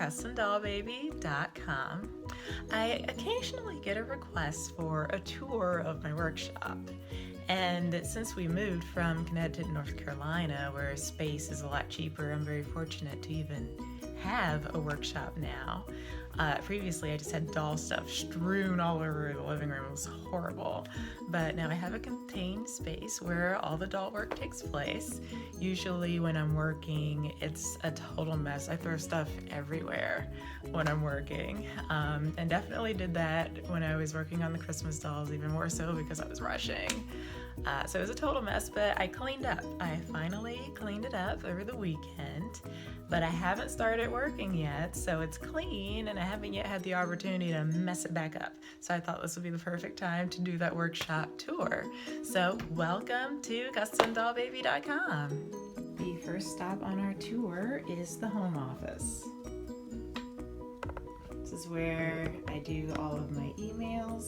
CustomDollBaby.com. I occasionally get a request for a tour of my workshop. And since we moved from Connecticut to North Carolina, where space is a lot cheaper, I'm very fortunate to even have a workshop now. Previously, I just had doll stuff strewn all over the living room. It was horrible. But now I have a contained space where all the doll work takes place. Usually when I'm working, it's a total mess. I throw stuff everywhere when I'm working. And definitely did that when I was working on the Christmas dolls, even more so because I was rushing. So it was a total mess, but I cleaned up. I finally cleaned it up over the weekend, but I haven't started working yet, so it's clean, and I haven't yet had the opportunity to mess it back up. So I thought this would be the perfect time to do that workshop tour. So welcome to CustomDollBaby.com. The first stop on our tour is the home office. This is where I do all of my emails,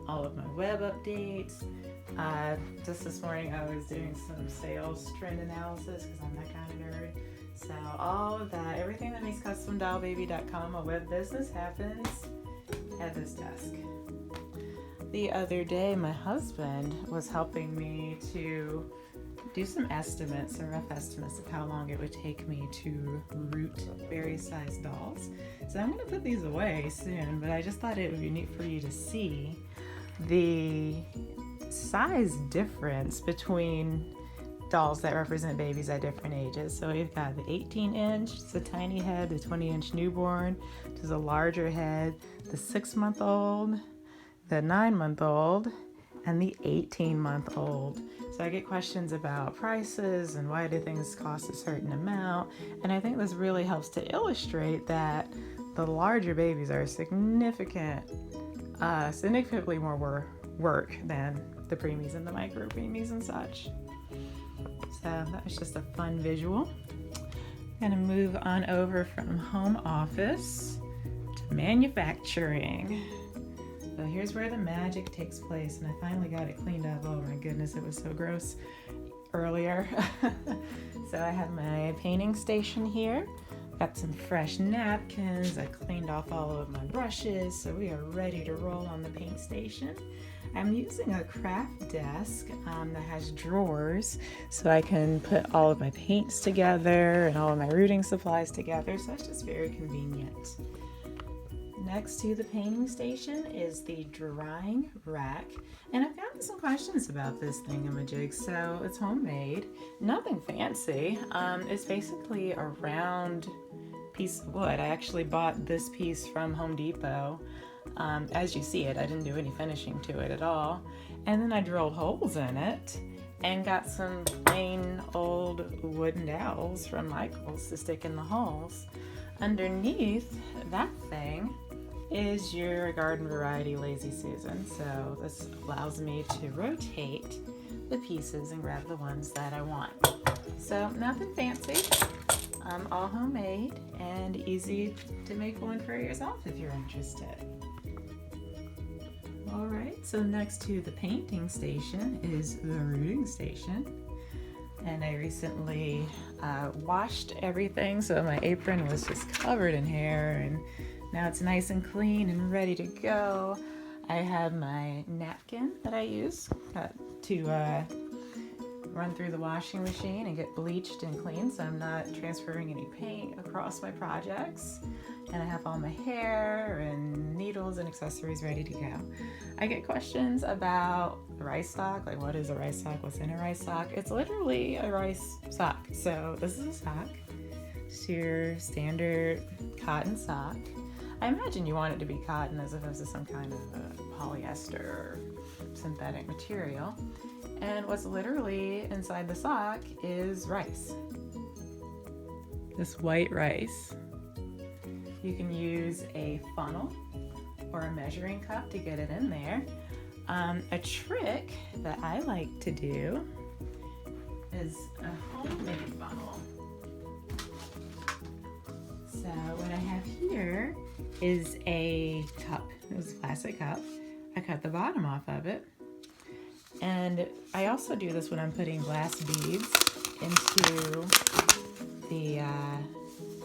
all of my web updates. Just this morning I was doing some sales trend analysis because I'm that kind of nerd. So all of that, everything that makes CustomDollBaby.com a web business happens at this desk. The other day my husband was helping me to do some estimates, some rough estimates of how long it would take me to root various size dolls. So I'm going to put these away soon, but I just thought it would be neat for you to see the size difference between dolls that represent babies at different ages. So we've got the 18-inch, it's a tiny head, the 20-inch newborn, which is a larger head, the 6-month-old, the 9-month-old, and the 18-month-old. So I get questions about prices and why do things cost a certain amount, and I think this really helps to illustrate that the larger babies are significantly more work than the preemies and the micro preemies and such. So that was just a fun visual. I'm gonna move on over from home office to manufacturing. So here's where the magic takes place, and I finally got it cleaned up. Oh my goodness, it was so gross earlier. So I have my painting station here. Got some fresh napkins. I cleaned off all of my brushes, so we are ready to roll on the paint station. I'm using a craft desk that has drawers, so I can put all of my paints together and all of my rooting supplies together, so it's just very convenient. Next to the painting station is the drying rack, and I've gotten some questions about this thingamajig. So it's homemade, nothing fancy. It's basically a round piece of wood. I actually bought this piece from Home Depot. As you see it, I didn't do any finishing to it at all. And then I drilled holes in it and got some plain old wooden dowels from Michael's to stick in the holes. Underneath that thing is your garden variety Lazy Susan. So this allows me to rotate the pieces and grab the ones that I want. So nothing fancy, all homemade and easy to make one for yourself if you're interested. All right, so next to the painting station is the rooting station. And I recently washed everything, so my apron was just covered in hair, and now it's nice and clean and ready to go. I have my napkin that I use to run through the washing machine and get bleached and clean, so I'm not transferring any paint across my projects. And I have all my hair and needles and accessories ready to go. I get questions about rice sock, like what is a rice sock, what's in a rice sock. It's literally a rice sock. So this is a sock. It's your standard cotton sock. I imagine you want it to be cotton as opposed to some kind of polyester or synthetic material. And what's literally inside the sock is rice. This white rice. You can use a funnel or a measuring cup to get it in there. A trick that I like to do is a homemade funnel. So what I have here is a cup. It's a plastic cup. I cut the bottom off of it. And I also do this when I'm putting glass beads into the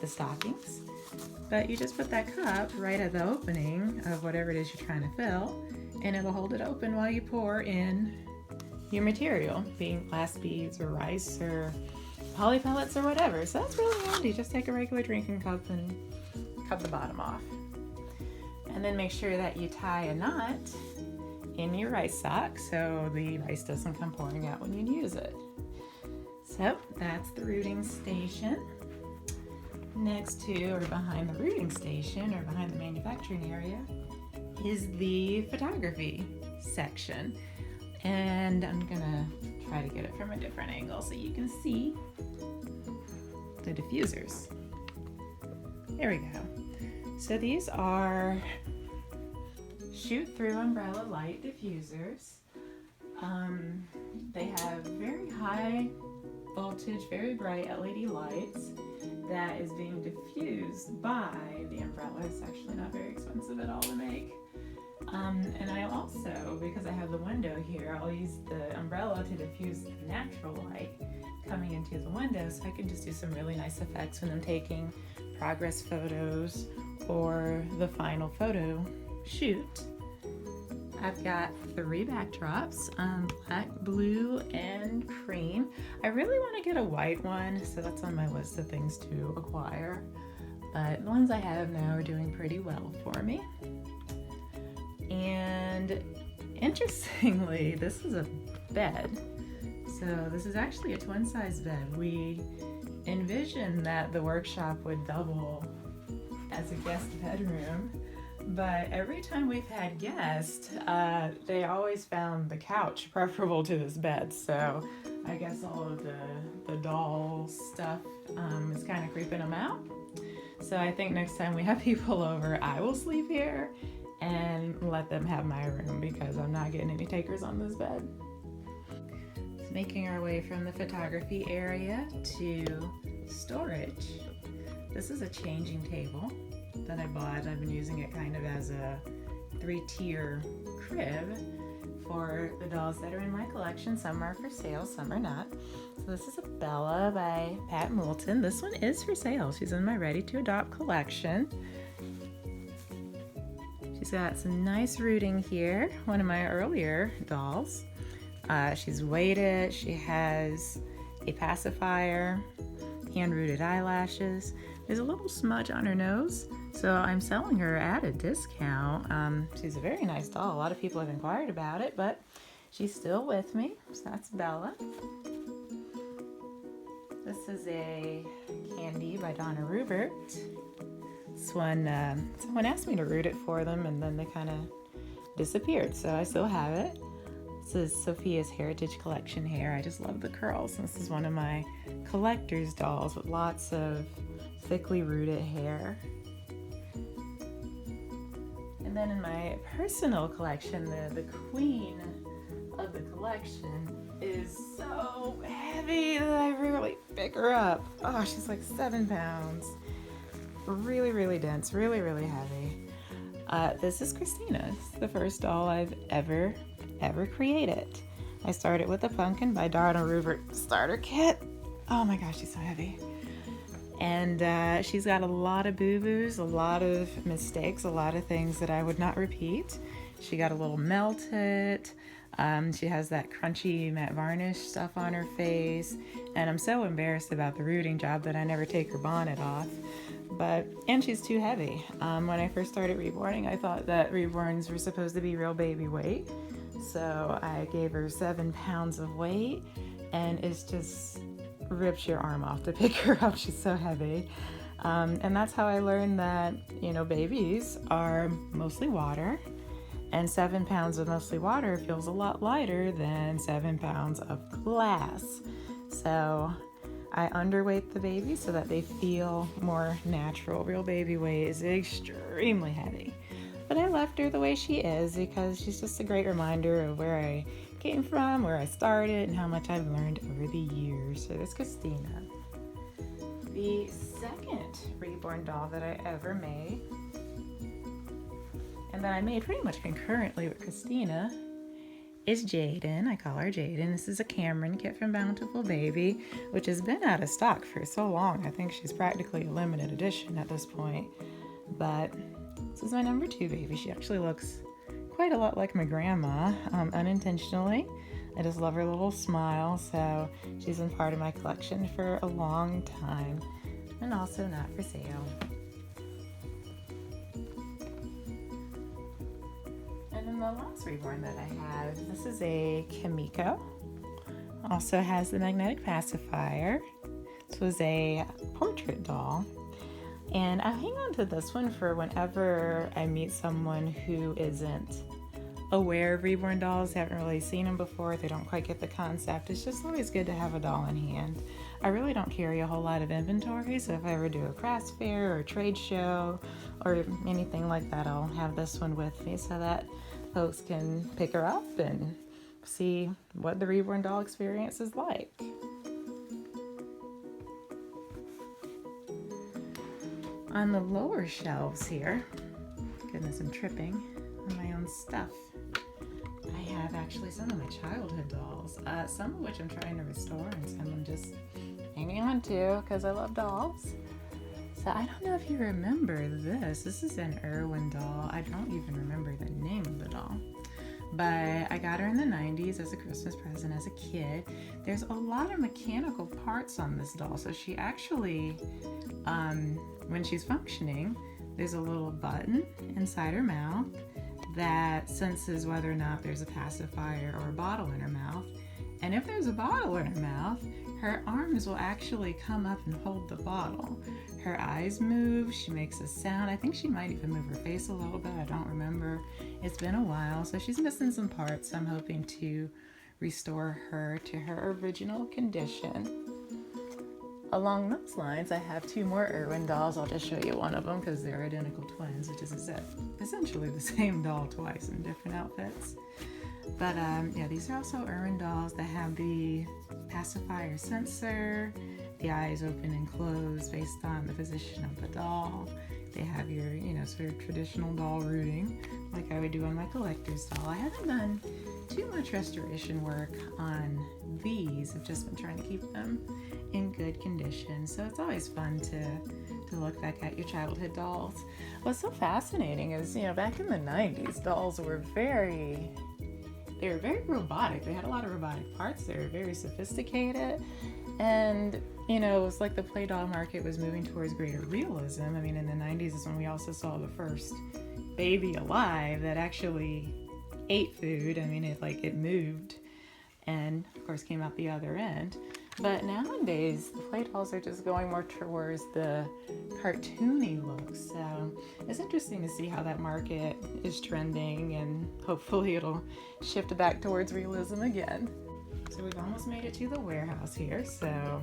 stockings. but you just put that cup right at the opening of whatever it is you're trying to fill, and it'll hold it open while you pour in your material, being glass beads or rice or poly pellets or whatever. So that's really handy. Just take a regular drinking cup and cut the bottom off. And then make sure that you tie a knot in your rice sock so the rice doesn't come pouring out when you use it. So that's the rooting station. Next to or behind the rooting station or behind the manufacturing area is the photography section. And I'm gonna try to get it from a different angle so you can see the diffusers. There we go. So these are shoot-through umbrella light diffusers. They have very high voltage, very bright LED lights that is being diffused by the umbrella. It's actually not very expensive at all to make. And I also, because I have the window here, I'll use the umbrella to diffuse the natural light coming into the window, so I can just do some really nice effects when I'm taking progress photos or the final photo shoot. I've got 3 backdrops, black, blue, and cream. I really want to get a white one, so that's on my list of things to acquire. But the ones I have now are doing pretty well for me. And interestingly, this is a bed. So this is actually a twin-size bed. We envisioned that the workshop would double as a guest bedroom, but every time we've had guests, they always found the couch preferable to this bed. So I guess all of the doll stuff is kind of creeping them out. So I think next time we have people over, I will sleep here and let them have my room because I'm not getting any takers on this bed. So making our way from the photography area to storage. This is a changing table that I bought. I've been using it kind of as a 3-tier crib for the dolls that are in my collection. Some are for sale, some are not. So this is a Bella by Pat Moulton. This one is for sale. She's in my Ready to Adopt collection. She's got some nice rooting here. One of my earlier dolls. She's weighted. She has a pacifier, hand-rooted eyelashes. There's a little smudge on her nose, so I'm selling her at a discount. She's a very nice doll. A lot of people have inquired about it, but she's still with me. So that's Bella. This is a Candy by Donna Rubert. This one, someone asked me to root it for them, and then they kind of disappeared, so I still have it. This is Sophia's Heritage Collection hair. I just love the curls. This is one of my collector's dolls with lots of thickly rooted hair. And then in my personal collection, the queen of the collection is so heavy that I rarely pick her up. Oh, she's like 7 pounds. Really, really dense, really, really heavy. This is Christina's, the first doll I've ever created. I started with the Pumpkin by Donna Rubert starter kit. Oh my gosh, she's so heavy. And she's got a lot of boo-boos, a lot of mistakes, a lot of things that I would not repeat. She got a little melted. She has that crunchy matte varnish stuff on her face. And I'm so embarrassed about the rooting job that I never take her bonnet off. And she's too heavy. When I first started reborning, I thought that reborns were supposed to be real baby weight. So I gave her 7 pounds of weight, and it's just rips your arm off to pick her up. She's so heavy. And that's how I learned that, babies are mostly water, and 7 pounds of mostly water feels a lot lighter than 7 pounds of glass. So I underweight the baby so that they feel more natural. Real baby weight is extremely heavy. But I left her the way she is because she's just a great reminder of where I came from, where I started, and how much I've learned over the years. So that's Christina. The second reborn doll that I ever made, and that I made pretty much concurrently with Christina, is Jaden. I call her Jaden. This is a Cameron kit from Bountiful Baby, which has been out of stock for so long. I think she's practically a limited edition at this point. But this is my number 2 baby. She actually looks quite a lot like my grandma, unintentionally. I just love her little smile, so she's been part of my collection for a long time, and also not for sale. And then the last reborn that I have, this is a Kamiko. Also has the magnetic pacifier. This was a portrait doll. And I hang on to this one for whenever I meet someone who isn't aware of reborn dolls, haven't really seen them before, they don't quite get the concept. It's just always good to have a doll in hand. I really don't carry a whole lot of inventory, so if I ever do a craft fair or a trade show or anything like that, I'll have this one with me so that folks can pick her up and see what the reborn doll experience is like. On the lower shelves here, goodness, I'm tripping on my own stuff. I have actually some of my childhood dolls, some of which I'm trying to restore and some I'm just hanging on to because I love dolls. So I don't know if you remember this. This is an Irwin doll. I don't even remember the name of the doll. But I got her in the 90s as a Christmas present as a kid. There's a lot of mechanical parts on this doll. So she actually, when she's functioning, there's a little button inside her mouth that senses whether or not there's a pacifier or a bottle in her mouth. And if there's a bottle in her mouth, her arms will actually come up and hold the bottle. Her eyes move, she makes a sound. I think she might even move her face a little bit. I don't remember. It's been a while, so she's missing some parts. I'm hoping to restore her to her original condition. Along those lines, I have 2 more Irwin dolls. I'll just show you one of them because they're identical twins, which is essentially the same doll twice in different outfits. But yeah, these are also Irwin dolls that have the pacifier sensor, the eyes open and close based on the position of the doll. They have your, sort of traditional doll rooting, like I would do on my collector's doll. I haven't done too much restoration work on these. I've just been trying to keep them in good condition. So it's always fun to look back at your childhood dolls. What's so fascinating is, back in the 90s, dolls were very robotic. They had a lot of robotic parts. They were very sophisticated. And, it was like the play doll market was moving towards greater realism. I mean, in the 90s is when we also saw the first baby alive that actually ate food. I mean, it moved and, of course, came out the other end. But nowadays, the play dolls are just going more towards the cartoony look. So it's interesting to see how that market is trending, and hopefully it'll shift back towards realism again. So we've almost made it to the warehouse here. So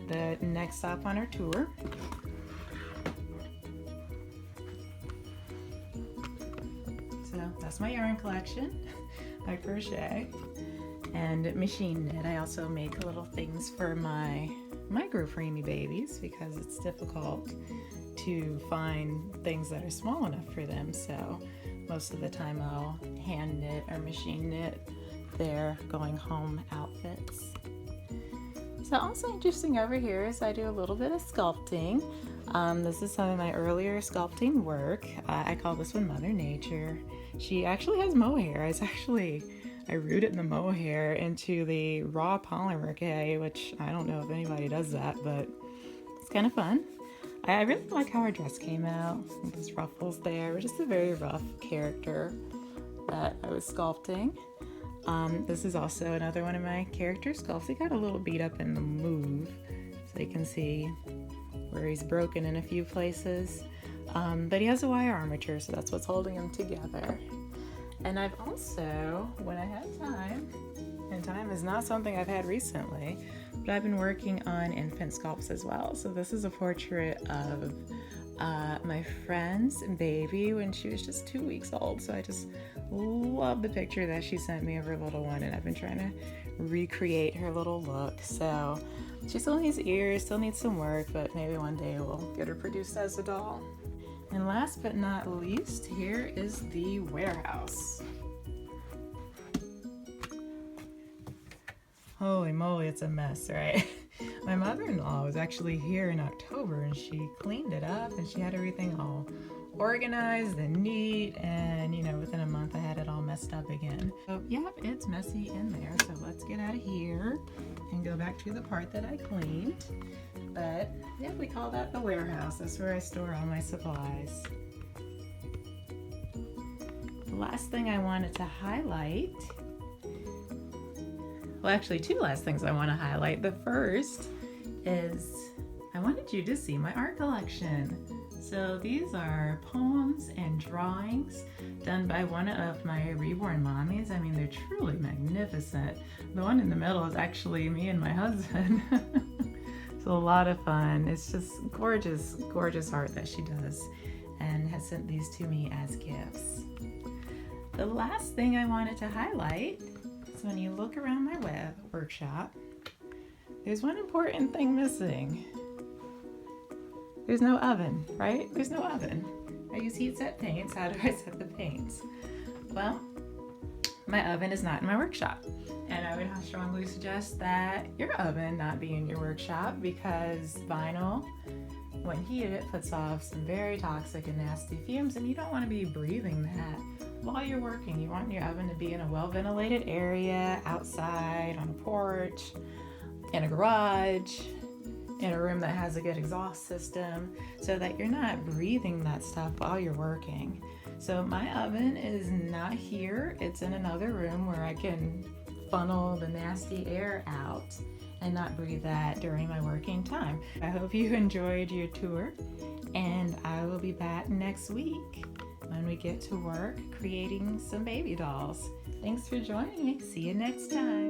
the next stop on our tour. So that's my yarn collection. I crochet and machine knit. I also make little things for my microframey babies because it's difficult to find things that are small enough for them. So most of the time I'll hand knit or machine knit their going home outfits. So also interesting over here is I do a little bit of sculpting. This is some of my earlier sculpting work. I call this one Mother Nature. She actually has mohair. I rooted the mohair into the raw polymer clay, which I don't know if anybody does that, but it's kind of fun. I really like how her dress came out. Those ruffles there were just a very rough character that I was sculpting. This is also another one of my character sculpts. He got a little beat up in the move, so you can see where he's broken in a few places. But he has a wire armature, so that's what's holding him together. And I've also, when I have time, and time is not something I've had recently, but I've been working on infant sculpts as well. So this is a portrait of my friend's baby when she was just 2 weeks old. So I just love the picture that she sent me of her little one, and I've been trying to recreate her little look. So she still needs ears, still needs some work, but maybe one day we'll get her produced as a doll. And last but not least, here is the warehouse. Holy moly, it's a mess, right? My mother-in-law was actually here in October and she cleaned it up and she had everything all organized and neat, and you know, within a month I had it all messed up again. So yep, it's messy in there. So let's get out of here and go back to the part that I cleaned. But yeah, we call that the warehouse. That's where I store all my supplies. The last thing I wanted to highlight, well, actually two last things I want to highlight. The first is I wanted you to see my art collection. So these are poems and drawings done by one of my reborn mommies. I mean, they're truly magnificent. The one in the middle is actually me and my husband. It's a lot of fun. It's just gorgeous, gorgeous art that she does, and has sent these to me as gifts. The last thing I wanted to highlight is when you look around my web workshop, there's one important thing missing. There's no oven, right? There's no oven. I use heat set paints. How do I set the paints? Well, my oven is not in my workshop. And I would strongly suggest that your oven not be in your workshop, because vinyl, when heated, puts off some very toxic and nasty fumes, and you don't want to be breathing that while you're working. You want your oven to be in a well-ventilated area, outside, on a porch, in a garage, in a room that has a good exhaust system, so that you're not breathing that stuff while you're working. So my oven is not here. It's in another room where I can funnel the nasty air out and not breathe that during my working time. I hope you enjoyed your tour, and I will be back next week when we get to work creating some baby dolls. Thanks for joining me. See you next time.